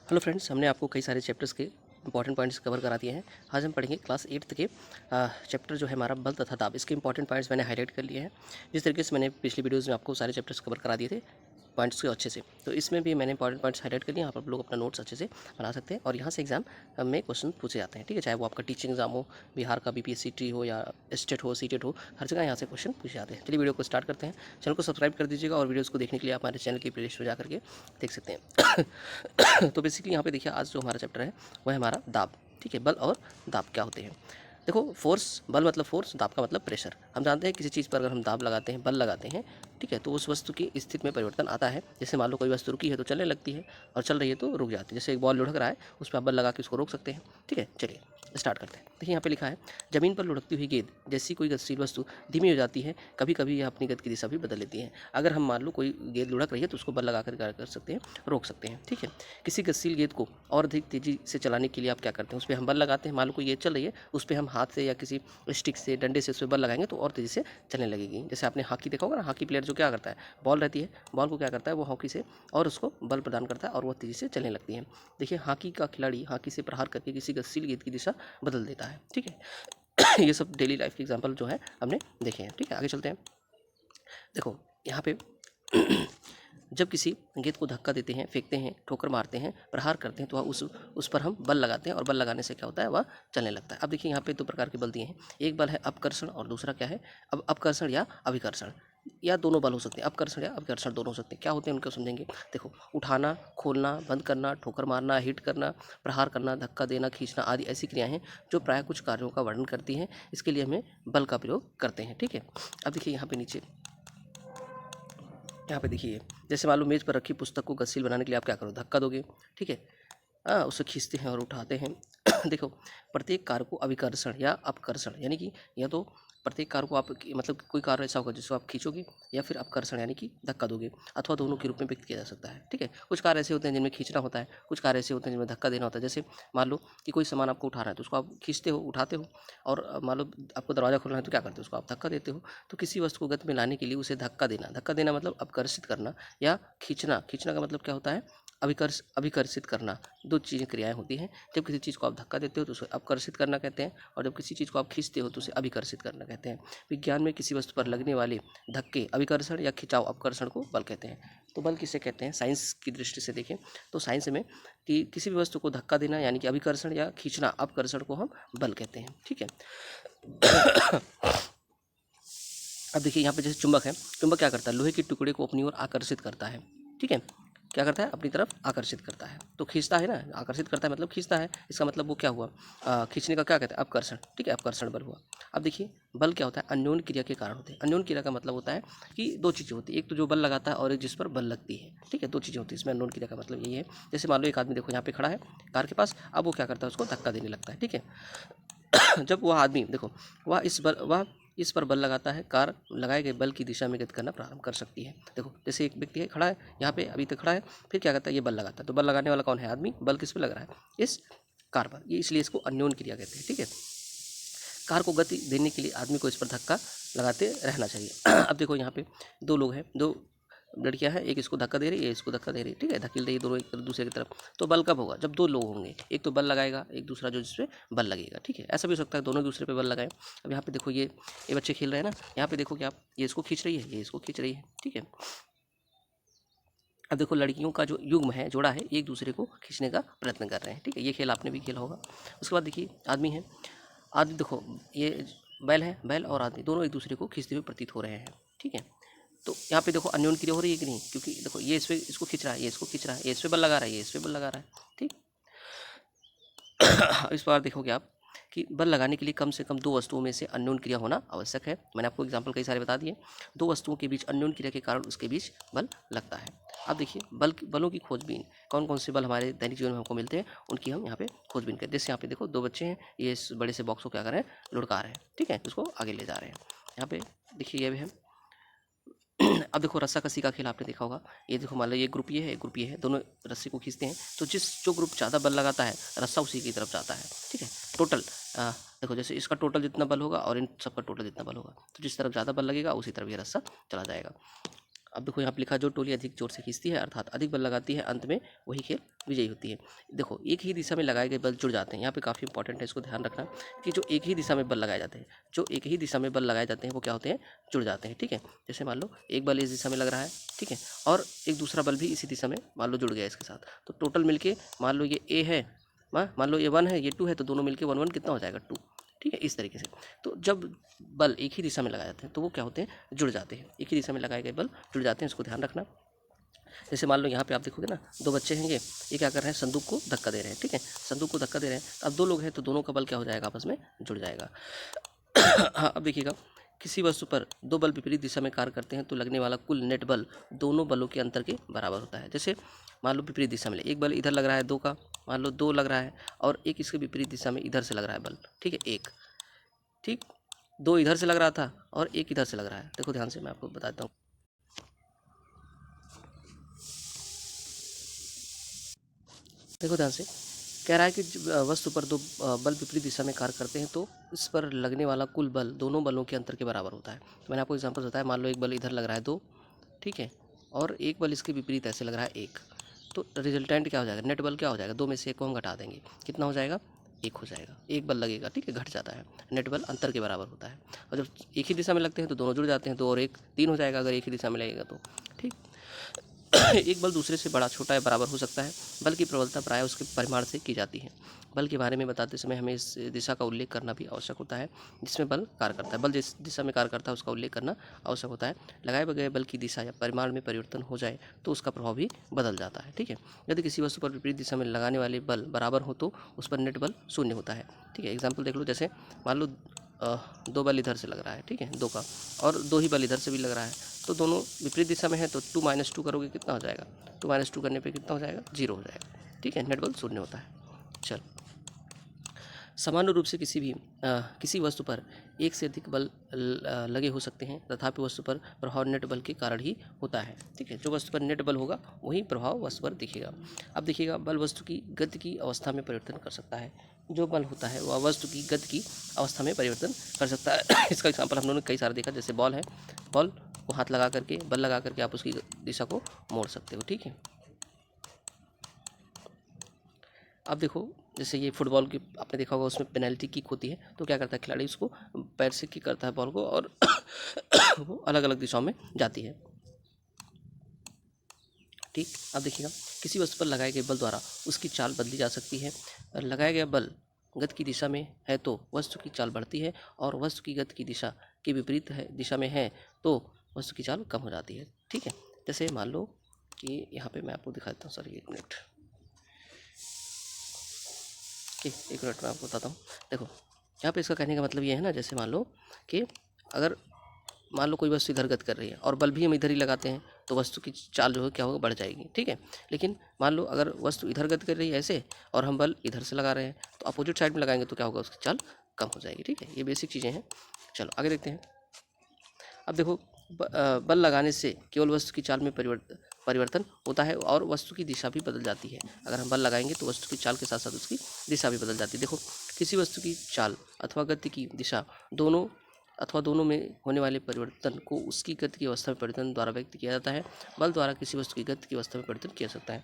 Hello friends, हमने आपको कई सारे चैप्टर्स के इंपॉर्टेंट पॉइंट्स कवर करा दिए हैं। आज हम पढ़ेंगे क्लास 8th के चैप्टर जो है हमारा बल तथा दाब। इसके इंपॉर्टेंट पॉइंट्स मैंने हाईलाइट कर लिए हैं। जिस तरीके से मैंने पिछली वीडियोस में आपको सारे चैप्टर्स कवर करा दिए थे पॉइंट्स को अच्छे से, तो इसमें भी मैंने इंपॉर्टेंट पॉइंट्स हाईलाइट कर लिए। यहाँ पर आप लोग अपना नोट्स अच्छे से बना सकते हैं और यहाँ से एग्जाम में क्वेश्चन पूछे जाते हैं। ठीक है, चाहे वो आपका टीचिंग एग्जाम हो, बिहार का BPSC हो या स्टेट हो, सीटेट हो, हर जगह यहाँ से क्वेश्चन पूछे जाते हैं। चलिए वीडियो को स्टार्ट करते हैं। चैनल को सब्सक्राइब कर दीजिएगा और वीडियोज़ को देखने के लिए आप हमारे चैनल की प्लेलिस्ट में जा करके देख सकते हैं। तो बेसिकली यहाँ पे देखिए, आज जो हमारा चैप्टर है वह है हमारा दाब। ठीक है, बल और दाब क्या होते हैं। देखो, फोर्स, बल मतलब फोर्स, दाब का मतलब प्रेशर। हम जानते हैं किसी चीज़ पर अगर हम दाब लगाते हैं, बल लगाते हैं, ठीक है, तो उस वस्तु की स्थिति में परिवर्तन आता है। जैसे मान लो कोई वस्तु रुकी है तो चलने लगती है, और चल रही है तो रुक जाती है। जैसे एक बॉल लुढ़क रहा है, उस पर आप बल लगा के उसको रोक सकते हैं। ठीक है, चलिए स्टार्ट करते हैं। देखिए यहाँ पे लिखा है, ज़मीन पर लुढ़कती हुई गेंद जैसी कोई गतिशील वस्तु धीमी हो जाती है, कभी कभी यह अपनी गति की दिशा भी बदल लेती है। अगर हम मान लो कोई गेंद लुढ़क रही है तो उसको बल लगा कर सकते हैं, रोक सकते हैं। ठीक है, किसी गतिशील गेंद को और अधिक तेज़ी से चलाने के लिए आप क्या करते हैं, उस पर हम बल लगाते हैं। मान लो कोई गेंद चल रही है, उस पर हम हाथ से या किसी स्टिक से, डंडे से उस पर बल लगाएंगे तो और तेज़ी से चलने लगेगी। जैसे आपने हॉकी देखा होगा ना, हॉकी प्लेयर जो क्या करता है, बॉल रहती है, बॉल को क्या करता है वो हॉकी से और उसको बल प्रदान करता है और वह तेज़ी से चलने लगती है। देखिए, हॉकी का खिलाड़ी हॉकी से प्रहार करके किसी गतिशील गेंद की दिशा बदल देता है। ठीक है, ये सब डेली लाइफ के एग्जाम्पल जो है हमने देखे हैं। ठीक है, आगे चलते हैं। देखो यहाँ पे जब किसी गेंद को धक्का देते हैं, फेंकते हैं, ठोकर मारते हैं, प्रहार करते हैं, तो वह उस पर हम बल लगाते हैं और बल लगाने से क्या होता है, वह चलने लगता है। अब देखिए यहाँ पे दो प्रकार के बल दिए हैं। एक बल है अपकर्षण और दूसरा क्या है, अब अपकर्षण या अभिकर्षण, या दोनों बल हो सकते हैं। अपकर्षण या अभिकर्षण दोनों हो सकते हैं। क्या होते हैं उनको समझेंगे। देखो, उठाना, खोलना, बंद करना, ठोकर मारना, हिट करना, प्रहार करना, धक्का देना, खींचना आदि ऐसी क्रियाएं हैं जो प्रायः कुछ कार्यों का वर्णन करती हैं। इसके लिए हमें बल का प्रयोग करते हैं। ठीक है, अब देखिए यहाँ पे नीचे, यहाँ पे देखिए, जैसे मान लो मेज़ पर रखी पुस्तक को गतिशील बनाने के लिए आप क्या करो, धक्का दोगे। ठीक है, उसे खींचते हैं और उठाते हैं। देखो, प्रत्येक कार्य को अभिकर्षण या अपकर्षण, यानी कि या तो प्रत्येक कार्य को आप मतलब कोई कार्य ऐसा होगा जिसको आप खींचोगे, या फिर अपकर्षण यानी कि धक्का दोगे, अथवा दोनों के रूप में व्यक्त किया जा सकता है। ठीक है, कुछ कार्य ऐसे होते हैं जिनमें खींचना होता है, कुछ कार्य ऐसे होते हैं जिनमें धक्का देना होता है। जैसे मान लो कि कोई सामान आपको उठाना है तो उसको आप खींचते हो, उठाते हो, और मान लो आपको दरवाज़ा खोलना है तो क्या करते हो, उसको आप धक्का देते हो। तो किसी वस्तु को गति में लाने के लिए उसे धक्का देना, धक्का देना मतलब अपकर्षित करना, या खींचना, खींचना का मतलब क्या होता है, अभिकर्षित करना। दो चीज़ें क्रियाएं होती हैं। जब किसी चीज़ को आप धक्का देते हो तो उसे अपकर्षित करना कहते हैं, और जब किसी चीज़ को आप खींचते हो तो उसे अभिकर्षित करना कहते हैं। विज्ञान में किसी वस्तु पर लगने वाले धक्के, अभिकर्षण या खिंचाव, अपकर्षण को बल कहते हैं। तो बल किसे कहते हैं, साइंस की दृष्टि से देखें तो साइंस में कि किसी भी वस्तु को धक्का देना यानी कि अभिकर्षण, या खींचना, अपकर्षण को हम बल कहते हैं। ठीक है, अब देखिए यहाँ पे जैसे चुंबक है, चुंबक क्या करता है, लोहे के टुकड़े को अपनी ओर आकर्षित करता है। ठीक है, क्या करता है, अपनी तरफ आकर्षित करता है। तो खींचता है ना, आकर्षित करता है मतलब खींचता है, इसका मतलब वो क्या हुआ, खींचने का क्या कहते हैं, अपकर्षण। ठीक है, अपकर्षण बल हुआ। अब देखिए, बल क्या होता है, अन्योन्य क्रिया के कारण होते हैं। अन्योन्य क्रिया का मतलब होता है कि दो चीज़ें होती है, एक तो जो बल लगाता है और एक जिस पर बल लगती है। ठीक है, दो चीज़ें होती है इसमें। अन्योन्य क्रिया का मतलब यही है। जैसे मान लो एक आदमी देखो यहाँ पे खड़ा है कार के पास, अब वो क्या करता है, उसको धक्का देने लगता है। ठीक है, जब वह आदमी देखो, वह इस पर बल लगाता है, कार लगाए गए बल की दिशा में गति करना प्रारंभ कर सकती है। देखो, जैसे एक व्यक्ति है खड़ा है यहाँ पे, अभी तक खड़ा है, फिर क्या करता है, ये बल लगाता है। तो बल लगाने वाला कौन है, आदमी। बल किस पे लग रहा है, इस कार पर। ये इसलिए इसको अन्योन्य क्रिया कहते हैं। ठीक है, कार को गति देने के लिए आदमी को इस पर धक्का लगाते रहना चाहिए। अब देखो यहाँ पे दो लोग हैं, दो लड़कियां हैं, एक इसको धक्का दे रही है, इसको धक्का दे रही है। ठीक है, धकेल रही है दोनों एक दूसरे की तरफ। तो बल कब होगा, जब दो लोग होंगे, एक तो बल लगाएगा, एक दूसरा जो जिसपे बल लगेगा। ठीक है, ऐसा भी हो सकता है दोनों दूसरे पे बल लगाएं। अब यहाँ पे देखो, ये बच्चे खेल रहे हैं ना, यहाँ पे देखो कि आप, ये इसको खींच रही है, ये इसको खींच रही है। ठीक है, अब देखो लड़कियों का जो युग्म है, जोड़ा है, एक दूसरे को खींचने का प्रयत्न कर रहे हैं। ठीक है, ये खेल आपने भी खेला होगा। उसके बाद देखिए आदमी है, आदमी देखो, ये बैल है, बैल और आदमी दोनों एक दूसरे को खींचते हुए प्रतीत हो रहे हैं। ठीक है, तो यहाँ पे देखो अन्योन्य क्रिया हो रही है कि नहीं, क्योंकि देखो ये इस पे इसको खींच रहा है, ये इसको खींच रहा है, ये इस पे बल लगा रहा है, ये इस पे बल लगा रहा है। ठीक इस बार देखोगे आप कि बल लगाने के लिए कम से कम दो वस्तुओं में से अन्योन्य क्रिया होना आवश्यक है। मैंने आपको एग्जाम्पल कई सारे बता दिए। दो वस्तुओं के बीच अन्योन्य क्रिया के कारण उसके बीच बल लगता है। अब देखिए, बलों की खोजबीन, कौन कौन से बल हमारे दैनिक जीवन में हमको मिलते हैं, उनकी हम यहाँ पे खोजबीन करें। जैसे यहाँ पे देखो दो बच्चे हैं, ये इस बड़े से बॉक्स को क्या कर रहे हैं, लुढ़का रहे हैं। ठीक है, उसको आगे ले जा रहे हैं। यहाँ पे देखिए ये भी है। अब देखो रस्सा कसी का खेल आपने देखा होगा। ये देखो मान लो ये ग्रुप ये है, एक ग्रुप ये है, दोनों रस्सी को खींचते हैं, तो जो ग्रुप ज़्यादा बल लगाता है, रस्सा उसी की तरफ जाता है। ठीक है, टोटल देखो, जैसे इसका टोटल जितना बल होगा और इन सबका टोटल जितना बल होगा, तो जिस तरफ ज़्यादा बल लगेगा उसी तरफ ये रस्सा चला जाएगा। अब देखो यहाँ पे लिखा जो टोली अधिक जोर से खींचती है अर्थात अधिक बल लगाती है अंत में वही खेल विजयी होती है। देखो एक ही दिशा में लगाए गए बल जुड़ जाते हैं, यहाँ पे काफ़ी इंपॉर्टेंट है, इसको ध्यान रखना कि जो एक ही दिशा में बल लगाए जाते हैं, जो एक ही दिशा में बल लगाए जाते हैं वो क्या होते हैं, जुड़ जाते हैं। ठीक है, जैसे मान लो एक बल इस दिशा में लग रहा है, ठीक है, और एक दूसरा बल भी इसी दिशा में मान लो जुड़ गया इसके साथ, तो टोटल मिलके मान लो ये ए है, मान लो ये 1 है, ये 2 है, तो दोनों मिलके 1 1 कितना हो जाएगा 2। ठीक है, इस तरीके से। तो जब बल एक ही दिशा में लगाए जाते हैं तो वो क्या होते हैं, जुड़ जाते हैं। एक ही दिशा में लगाए गए बल जुड़ जाते हैं, इसको ध्यान रखना। जैसे मान लो यहाँ पे आप देखोगे ना, 2 बच्चे हैंगे, ये क्या कर रहे हैं, संदूक को धक्का दे रहे हैं। ठीक है, संदूक को धक्का दे रहे हैं, अब 2 लोग हैं तो दोनों का बल क्या हो जाएगा, आपस में जुड़ जाएगा। हाँ, अब देखिएगा, किसी वस्तु पर 2 बल विपरीत दिशा में कार्य करते हैं तो लगने वाला कुल नेट बल दोनों बलों के अंतर के बराबर होता है। जैसे मान लो विपरीत दिशा में एक बल इधर लग रहा है 2 का, मान लो 2 लग रहा है, और एक इसके विपरीत दिशा में इधर से लग रहा है बल। ठीक है, 1, ठीक, 2 इधर से लग रहा था और 1 इधर से लग रहा है। देखो ध्यान से मैं आपको बताता हूँ, देखो ध्यान से, कह रहा है कि वस्तु पर 2 बल विपरीत दिशा में कार्य करते हैं तो इस पर लगने वाला कुल बल दोनों बलों के अंतर के बराबर होता है। मैंने आपको एग्जांपल बताया, मान लो एक बल इधर लग रहा है 2, ठीक है, और एक बल इसके विपरीत ऐसे लग रहा है 1, तो रिजल्टेंट क्या हो जाएगा, नेट बल क्या हो जाएगा, 2 में से 1 को हम घटा देंगे, कितना हो जाएगा, 1 हो जाएगा। एक बल लगेगा, ठीक है, घट जाता है, नेट बल अंतर के बराबर होता है। और जब एक ही दिशा में लगते हैं तो दोनों जुड़ जाते हैं, 2 और 1 3 हो जाएगा अगर एक ही दिशा में लगेगा तो। ठीक, एक बल दूसरे से बड़ा, छोटा या बराबर हो सकता है। बल की प्रबलता प्राय उसके परिमाण से की जाती है। बल के बारे में बताते समय हमें इस दिशा का उल्लेख करना भी आवश्यक होता है जिसमें बल कार्य करता है। बल जिस दिशा में कार्य करता है उसका उल्लेख करना आवश्यक होता है। लगाए गए बल की दिशा या परिमाण में परिवर्तन हो जाए तो उसका प्रभाव भी बदल जाता है। ठीक है, यदि किसी वस्तु पर विपरीत दिशा में लगाने वाले बल बराबर हो तो उस पर नेट बल शून्य होता है। ठीक है, एग्जाम्पल देख लो, जैसे मान लो 2 बल इधर से लग रहा है, ठीक है, 2 का, और 2 ही बल इधर से भी लग रहा है, तो दोनों विपरीत दिशा में है तो 2 - 2 करोगे कितना हो जाएगा, 2 - 2 करने पे कितना हो जाएगा, 0 हो जाएगा। ठीक है, नेट बल शून्य होता है। चल, सामान्य रूप से किसी वस्तु पर एक से अधिक बल लगे हो सकते हैं, तथापि वस्तु पर प्रभाव नेट बल के कारण ही होता है। ठीक है, जो वस्तु पर नेट बल होगा वही प्रभाव वस्तु पर दिखेगा। अब देखिएगा, बल वस्तु की गति की अवस्था में परिवर्तन कर सकता है। जो बल होता है वह वस्तु की गति की अवस्था में परिवर्तन कर सकता है। इसका एग्जाम्पल हम लोगों ने कई सारे देखा, जैसे बॉल है, बॉल को हाथ लगा करके, बल लगा करके आप उसकी दिशा को मोड़ सकते हो। ठीक है, अब देखो, जैसे ये फुटबॉल की आपने देखा होगा, उसमें पेनल्टी किक होती है, तो क्या करता है खिलाड़ी, उसको पैर से किक करता है बॉल को, और वो अलग अलग दिशाओं में जाती है। ठीक, अब देखिएगा, किसी वस्तु पर लगाए गए बल द्वारा उसकी चाल बदली जा सकती है। लगाया गया बल गति की दिशा में है तो वस्तु की चाल बढ़ती है, और वस्तु की गति की दिशा के विपरीत दिशा में है तो वस्तु की चाल कम हो जाती है। ठीक है, जैसे मान लो कि यहाँ पे मैं आपको दिखाता हूँ, सॉरी 1 मिनट, ठीक, 1 मिनट में आपको बताता हूँ। देखो, यहाँ पे इसका कहने का मतलब ये है ना, जैसे मान लो कि अगर मान लो कोई वस्तु इधर गति कर रही है और बल भी हम इधर ही लगाते हैं तो वस्तु की चाल जो है क्या होगा, बढ़ जाएगी। ठीक है, लेकिन मान लो अगर वस्तु इधर गति कर रही है ऐसे, और हम बल इधर से लगा रहे हैं, तो अपोजिट साइड में लगाएंगे तो क्या होगा, उसकी चाल कम हो जाएगी। ठीक है, ये बेसिक चीज़ें हैं। चलो आगे देखते हैं। अब देखो, बल लगाने से केवल वस्तु की चाल में परिवर्तन होता है और वस्तु की दिशा भी बदल जाती है। अगर हम बल लगाएंगे तो वस्तु की चाल के साथ साथ उसकी दिशा भी बदल जाती है। देखो, किसी वस्तु की चाल अथवा गति की दिशा दोनों में होने वाले परिवर्तन को उसकी गति की अवस्था में परिवर्तन द्वारा व्यक्त किया जाता है। बल द्वारा किसी वस्तु की गति की अवस्था में परिवर्तन किया जा सकता है।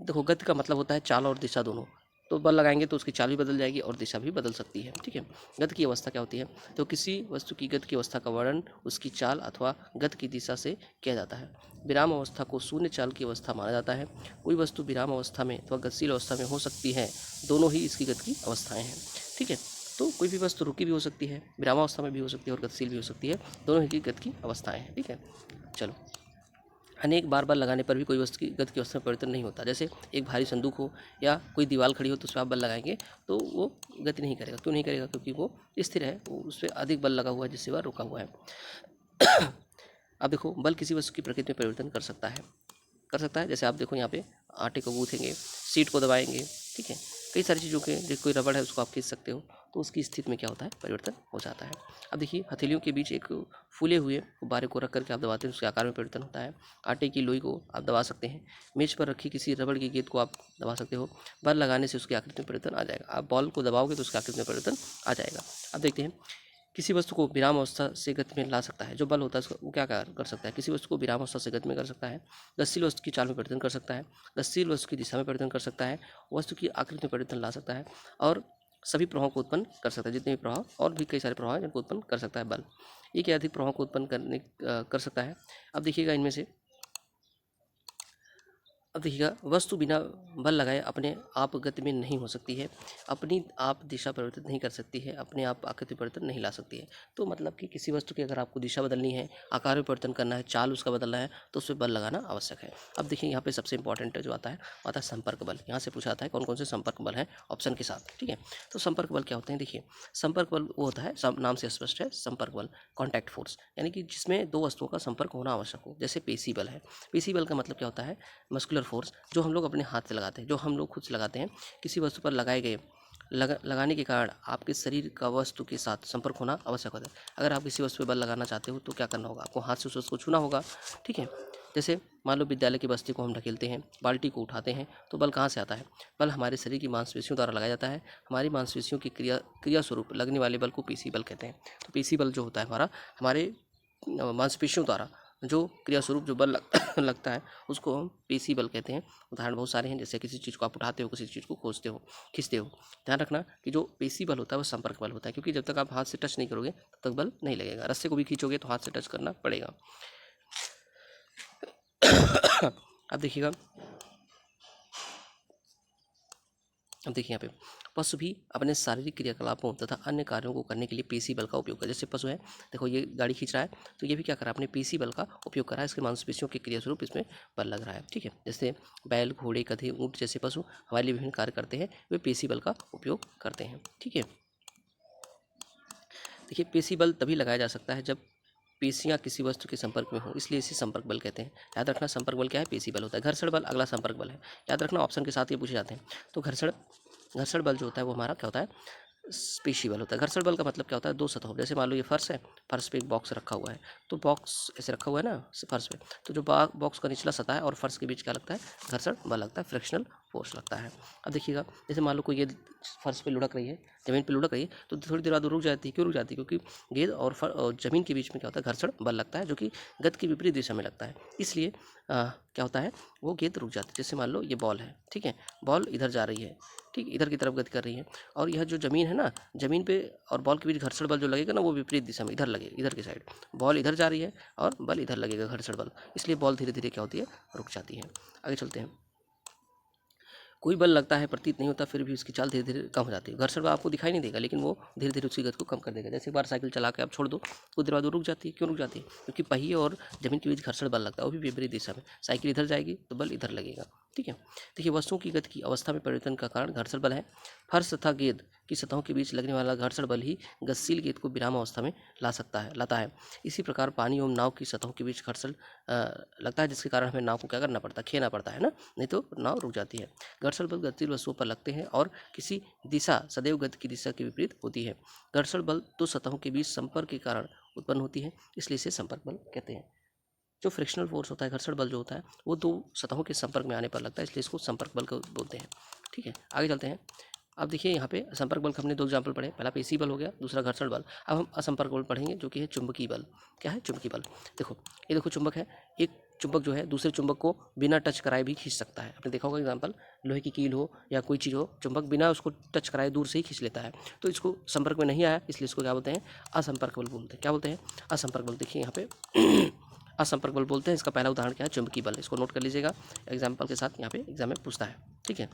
देखो, गति का मतलब होता है चाल और दिशा दोनों, तो बल लगाएंगे तो उसकी चाल भी बदल जाएगी और दिशा भी बदल सकती है। ठीक है, गति की अवस्था क्या होती है, तो किसी वस्तु की गति की अवस्था का वर्णन उसकी चाल अथवा गति की दिशा से किया जाता है। विराम अवस्था को शून्य चाल की अवस्था माना जाता है। कोई वस्तु विराम अवस्था में अथवा गतिशील अवस्था में हो सकती है, दोनों ही इसकी गति की अवस्थाएं हैं। ठीक है, तो कोई भी वस्तु रुकी भी हो सकती है, विरामावस्था में भी हो सकती है और गतिशील भी हो सकती है, दोनों ही की गति की अवस्थाएं हैं। ठीक है, चलो, अनेक बार बल लगाने पर भी कोई वस्तु की गति की अवस्था में परिवर्तन नहीं होता। जैसे एक भारी संदूक हो या कोई दीवार खड़ी हो तो उस पर आप बल लगाएंगे तो वो गति नहीं करेगा। क्यों नहीं करेगा, क्योंकि वो स्थिर है, वो उस पर अधिक बल लगा हुआ है जिससे वह रुका हुआ है। अब देखो, बल किसी वस्तु की प्रकृति में परिवर्तन कर सकता है। जैसे आप देखो, यहाँ पे आटे को गूँथेंगे, सीट को दबाएंगे, ठीक है, कई सारी चीज़ों के, जैसे कोई रबड़ है उसको आप खींच सकते हो, तो उसकी स्थिति में क्या होता है, परिवर्तन हो जाता है। अब देखिए, हथेलियों के बीच एक फूले हुए गुब्बारे को रख करके आप दबाते हैं, उसके आकार में परिवर्तन होता है। आटे की लोई को आप दबा सकते हैं। मेज पर रखी किसी रबड़ की गेंद को आप दबा सकते हो, बल लगाने से उसकी आकृति में परिवर्तन आ जाएगा। आप बॉल को दबाओगे तो उसकी आकृति में परिवर्तन आ जाएगा। अब देखते हैं, किसी वस्तु को विरामावस्था से गति में ला सकता है। जो बल होता है वो क्या कर सकता है, किसी वस्तु को विरामावस्था से गति में कर सकता है, गतिशील वस्तु की चाल में परिवर्तन कर सकता है, गतिशील वस्तु की दिशा में परिवर्तन कर सकता है, वस्तु की आकृति में परिवर्तन ला सकता है और सभी प्रभावों को उत्पन्न कर सकता है। जितने भी प्रभाव और भी कई सारे प्रभाव हैं जिनको उत्पन्न कर सकता है बल। एक या अधिक प्रभाव को उत्पन्न कर सकता है। अब देखिएगा इनमें से, अब देखिएगा वस्तु बिना बल लगाए अपने आप गति में नहीं हो सकती है, अपनी आप दिशा परिवर्तित नहीं कर सकती है, अपने आप आकृति परिवर्तन नहीं ला सकती है। तो मतलब कि किसी वस्तु की अगर आपको दिशा बदलनी है, आकार में परिवर्तन करना है, चाल उसका बदलना है, तो उस पर बल लगाना आवश्यक है। अब देखिए यहाँ पे सबसे इंपॉर्टेंट जो आता है संपर्क बल। यहाँ से पूछा जाता है कौन कौन से संपर्क बल हैं ऑप्शन के साथ, ठीक है। तो संपर्क बल क्या होते हैं, देखिए संपर्क बल वो होता है, नाम से स्पष्ट है, संपर्क बल कॉन्टैक्ट फोर्स, यानी कि जिसमें दो वस्तुओं का संपर्क होना आवश्यक हो। जैसे पेशी बल है, पेशी बल का मतलब क्या होता है, मस्कुलर फोर्स जो हम लोग अपने हाथ से लगाते हैं, जो हम लोग खुद से लगाते हैं। किसी वस्तु पर लगाए गए लगाने के कारण आपके शरीर का वस्तु के साथ संपर्क होना आवश्यक होता है। अगर आप किसी वस्तु पर बल लगाना चाहते हो तो क्या करना होगा, आपको हाथ से उस वस्तु को छूना होगा, ठीक है। जैसे मान लो विद्यालय की बस्ती को हम ढकेलते हैं, बाल्टी को उठाते हैं, तो बल कहाँ से आता है, बल हमारे शरीर की मांसपेशियों द्वारा लगाया जाता है। हमारी मांसपेशियों की क्रिया स्वरूप लगने वाले बल को पेशी बल कहते हैं। तो पेशी बल जो होता है हमारे मांसपेशियों द्वारा जो क्रिया स्वरूप जो बल लगता है उसको हम पेशी बल कहते हैं। उदाहरण बहुत सारे हैं, जैसे किसी चीज़ को आप उठाते हो, किसी चीज़ को खींचते हो। ध्यान रखना कि जो पेशी बल होता है वो संपर्क बल होता है, क्योंकि जब तक आप हाथ से टच नहीं करोगे तब तक बल नहीं लगेगा। रस्से को भी खींचोगे तो हाथ से टच करना पड़ेगा। अब देखिएगा, अब देखिए यहाँ पे पशु भी अपने शारीरिक क्रियाकलापों तथा अन्य कार्यों को करने के लिए पेशी बल का उपयोग करे। जैसे पशु है, देखो ये गाड़ी खींच रहा है तो ये भी क्या कर रहा है, अपने पेशी बल का उपयोग कर रहा है, इसके मांसपेशियों के क्रिया स्वरूप इसमें बल लग रहा है, ठीक है। जैसे बैल, घोड़े, गधे, ऊंट जैसे पशु हमारे लिए विभिन्न कार्य करते हैं, वे पेशी बल का उपयोग करते हैं, ठीक है। देखिए पेशी बल तभी लगाया जा सकता है जब पेशियां किसी वस्तु के संपर्क में हो, इसलिए इसे संपर्क बल कहते हैं। याद रखना संपर्क बल क्या है, पेशी बल होता है। घर्षण बल अगला संपर्क बल है, याद रखना ऑप्शन के साथ ये पूछे जाते हैं। तो घर्षण बल जो होता है वो हमारा क्या होता है, पेशी बल होता है। घर्षण बल का मतलब क्या होता है, दो सतहों, जैसे मान लो ये फर्श है, फर्श पे एक बॉक्स रखा हुआ है, तो बॉक्स ऐसे रखा हुआ है ना फर्श पे, तो जो बॉक्स का निचला सतह है और फर्श के बीच क्या लगता है, घर्षण बल लगता है, फ्रिक्शनल फोर्स लगता है। अब देखिएगा जैसे मान लो कोई गेंद फर्श पे लुढ़क रही है, जमीन पे लुढ़क रही है, तो थोड़ी देर बाद रुक जाती है। क्यों रुक जाती है, क्योंकि गेंद और जमीन के बीच में क्या होता है, घर्षण बल लगता है, जो कि गति की विपरीत दिशा में लगता है। इसलिए क्या होता है, वो गेंद रुक जाती है। जैसे मान लो ये बॉल है, ठीक है, बॉल इधर जा रही है, ठीक, इधर की तरफ गति कर रही है, और यह जो जमीन है ना, जमीन पे और बॉल के बीच घर्षण बल जो लगेगा ना, वो विपरीत दिशा में इधर लगेगा, इधर की साइड। बॉल इधर जा रही है और बल इधर लगेगा, घर्षण बल, इसलिए बॉल धीरे धीरे क्या होती है, रुक जाती है। आगे चलते हैं। कोई बल लगता है प्रतीत नहीं होता, फिर भी उसकी चाल धीरे धीरे कम हो जाती है। घर्षण बल आपको दिखाई नहीं देगा, लेकिन वो धीरे धीरे उसकी गति को कम कर देगा। जैसे एक बार साइकिल चला के आप छोड़ दो, कुछ देर बाद वो रुक जाती है। क्यों रुक जाती है, क्योंकि पहिए और जमीन के बीच घर्षण बल लगता है, वो भी विपरीत दिशा में। साइकिल इधर जाएगी तो बल इधर लगेगा, ठीक है। देखिए वस्तुओं की गति की अवस्था में परिवर्तन का कारण घर्षण बल है। फर्श तथा गेंद की सतहों के बीच लगने वाला घर्षण बल ही गतिशील गेंद को विराम अवस्था में लाता है। इसी प्रकार पानी एवं नाव की सतहों के बीच घर्षण लगता है, जिसके कारण हमें नाव को क्या करना पड़ता है, खेना पड़ता है ना, नहीं तो नाव रुक जाती है। घर्षण बल गतिशील वस्तुओं पर लगते हैं और किसी दिशा सदैव गति की दिशा के विपरीत होती है। घर्षण बल दो सतहों के बीच संपर्क के कारण उत्पन्न होती है, इसलिए इसे संपर्क बल कहते हैं। जो फ्रिक्शनल फोर्स होता है, घर्षण बल जो होता है, वो दो सतहों के संपर्क में आने पर लगता है, इसलिए इसको संपर्क बल को बोलते हैं, ठीक है। आगे चलते हैं। अब देखिए यहाँ पे संपर्क बल के हमने दो एग्जाम्पल पढ़े, पहला पेशी बल हो गया, दूसरा घर्षण बल। अब हम असंपर्क बल पढ़ेंगे, जो कि है चुंबकीय बल। क्या है, चुंबकीय बल। देखो ये देखो चुंबक है, एक चुंबक जो है दूसरे चुंबक को बिना टच कराए भी खींच सकता है। आपने देखा होगा एग्जाम्पल, लोहे की कील हो या कोई चीज़ हो, चुंबक बिना उसको टच कराए दूर से ही खींच लेता है। तो इसको संपर्क में नहीं आया, इसलिए इसको क्या बोलते हैं, असंपर्क बल बोलते हैं। क्या बोलते हैं, असंपर्क बल। देखिए यहाँ पे असंपर्क बल बोलते हैं। इसका पहला उदाहरण क्या है, चुंबकीय बल। इसको नोट कर लीजिएगा एग्जाम्पल के साथ, यहाँ पे एग्जाम में पूछता है, ठीक है।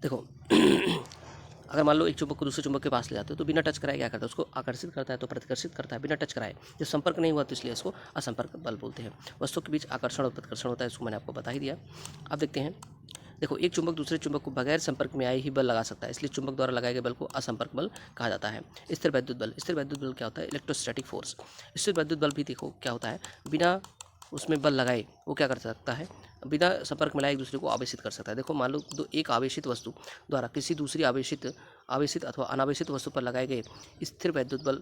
देखो अगर मान लो एक चुंबक को दूसरे चुंबक के पास ले जाते हो तो बिना टच कराए क्या करता है, उसको आकर्षित करता है, तो प्रतिकर्षित करता है बिना टच कराए। जब संपर्क नहीं हुआ तो इसलिए इसको असंपर्क बल बोलते हैं। वस्तुओं के बीच आकर्षण और प्रतिकर्षण होता है, इसको मैंने आपको बता ही दिया। अब देखते हैं, देखो एक चुंबक दूसरे चुंबक को बगैर संपर्क में आए ही बल लगा सकता है, इसलिए चुंबक द्वारा लगाए गए बल को असंपर्क बल कहा जाता है। स्थिर वैद्युत बल। स्थिर वैद्युत बल क्या होता है, इलेक्ट्रोस्टैटिक फोर्स। स्थिर वैद्युत बल भी देखो क्या होता है, बिना उसमें बल लगाए वो क्या कर सकता है, बिना संपर्क में लाए एक दूसरे को आवेशित कर सकता है। देखो मान लो एक आवेशित वस्तु द्वारा किसी दूसरी आवेशित अथवा अनावेशित वस्तु पर लगाए गए स्थिर वैद्युत बल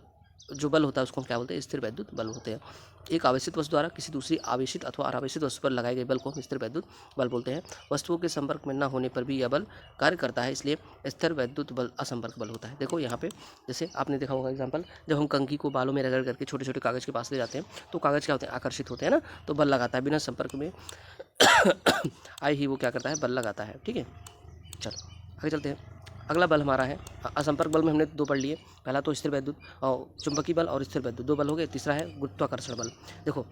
जो बल होता है उसको हम क्या बोलते हैं, स्थिर वैद्युत बल होते हैं। एक आवेशित वस्तु द्वारा किसी दूसरी आवेशित अथवा अनावेशित वस्तु पर लगाए गए बल को हम स्थिर वैद्युत बल बोलते हैं। वस्तुओं के संपर्क में न होने पर भी यह बल कार्य करता है, इसलिए स्थिर वैद्युत बल असंपर्क बल होता है। देखो यहाँ पे जैसे आपने देखा होगा एग्जाम्पल, जब हम कंघी को बालों में रगड़ करके छोटे छोटे कागज़ के पास ले जाते हैं तो कागज़ क्या होते हैं, आकर्षित होते हैं ना, तो बल लगाता है, बिना संपर्क में आए ही वो क्या करता है, बल लगाता है। ठीक है, चलो आगे चलते हैं। अगला बल हमारा है असंपर्क बल में हमने दो पढ़ लिए। पहला तो स्थिर वैद्युत और चुंबकीय बल और स्थिर वैद्युत, दो बल हो गए। तीसरा है गुरुत्वाकर्षण बल। देखो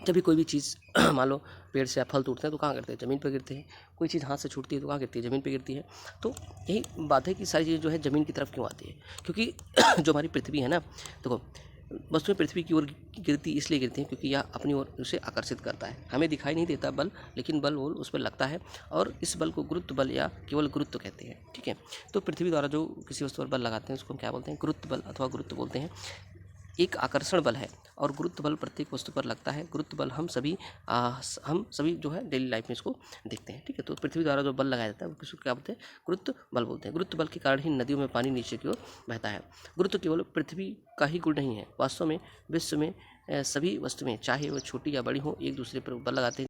जब भी कोई भी चीज़ मान लो पेड़ से फल टूटते हैं तो कहाँ गिरते हैं, ज़मीन पर गिरते हैं। कोई चीज़ हाथ से छूटती है तो कहाँ गिरती है, ज़मीन पर गिरती है। तो यही बात है कि सारी चीज़ें जो है ज़मीन की तरफ क्यों आती है, क्योंकि जो हमारी पृथ्वी है ना, देखो वस्तुएं पृथ्वी की ओर गिरती इसलिए गिरती हैं क्योंकि यह अपनी ओर उसे आकर्षित करता है। हमें दिखाई नहीं देता बल, लेकिन बल वो उस पर लगता है और इस बल को गुरुत्व बल या केवल गुरुत्व कहते हैं। ठीक है, तो पृथ्वी द्वारा जो किसी वस्तु पर बल लगाते हैं उसको हम क्या बोलते हैं, गुरुत्व बल अथवा गुरुत्व बोलते हैं। एक आकर्षण बल है और गुरुत्व बल प्रत्येक वस्तु पर लगता है। गुरुत्व बल हम सभी जो है डेली लाइफ में इसको देखते हैं। ठीक है, तो पृथ्वी द्वारा जो बल लगाया जाता है उसको क्या बोलते हैं, गुरुत्व बल बोलते हैं। गुरुत्व बल के कारण ही नदियों में पानी नीचे की ओर बहता है। गुरुत्व केवल पृथ्वी का ही गुण नहीं है, वास्तव में विश्व में सभी वस्तुएं चाहे वह छोटी या बड़ी हो एक दूसरे पर बल लगाते हैं।